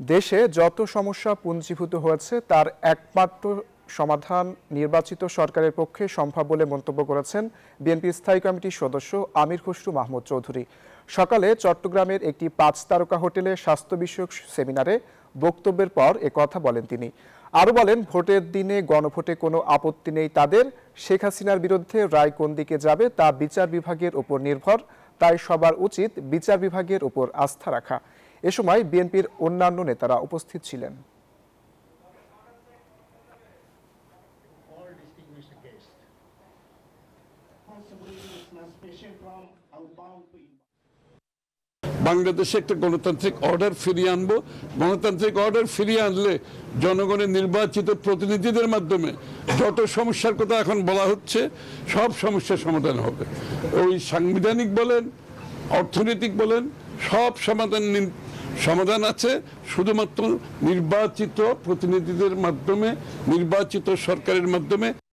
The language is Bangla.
দেশে যত সমস্যা পুঞ্জীভূত হয়েছে তার একমাত্র সমাধান নির্বাচিত সরকারের পক্ষে সম্ভব বলে মন্তব্য করেছেন বিএনপির স্থায়ী কমিটির সদস্য আমির খসরু মাহমুদ চৌধুরী। সকালে চট্টগ্রামের একটি ৫ তারকা হোটেলে স্বাস্থ্য বিষয়ক সেমিনারে বক্তব্যের পর কথা বলেন তিনি। আরও বলেন, ভোটের দিনে গণভোটে কোনো আপত্তি নেই তাদের। শেখ হাসিনার বিরুদ্ধে রায় কোন দিকে যাবে তা বিচার বিভাগের উপর নির্ভর, তাই সবার উচিত বিচার বিভাগের উপর আস্থা রাখা। এ সময় বিএনপির অন্যান্য নেতারা উপস্থিত ছিলেন। বাংলাদেশে একটা গণতান্ত্রিক অর্ডার ফিরিয়ে আনবো। গণতান্ত্রিক অর্ডার ফিরিয়ে আনলে জনগণের নির্বাচিত প্রতিনিধিদের মাধ্যমে যত সমস্যার কথা এখন বলা হচ্ছে সব সমস্যার সমাধান হবে। ওই সাংবিধানিক বলেন, অর্থনৈতিক বলেন, সব সমাধান আছে শুধুমাত্র নির্বাচিত প্রতিনিধিদের মাধ্যমে, নির্বাচিত সরকারের মাধ্যমে।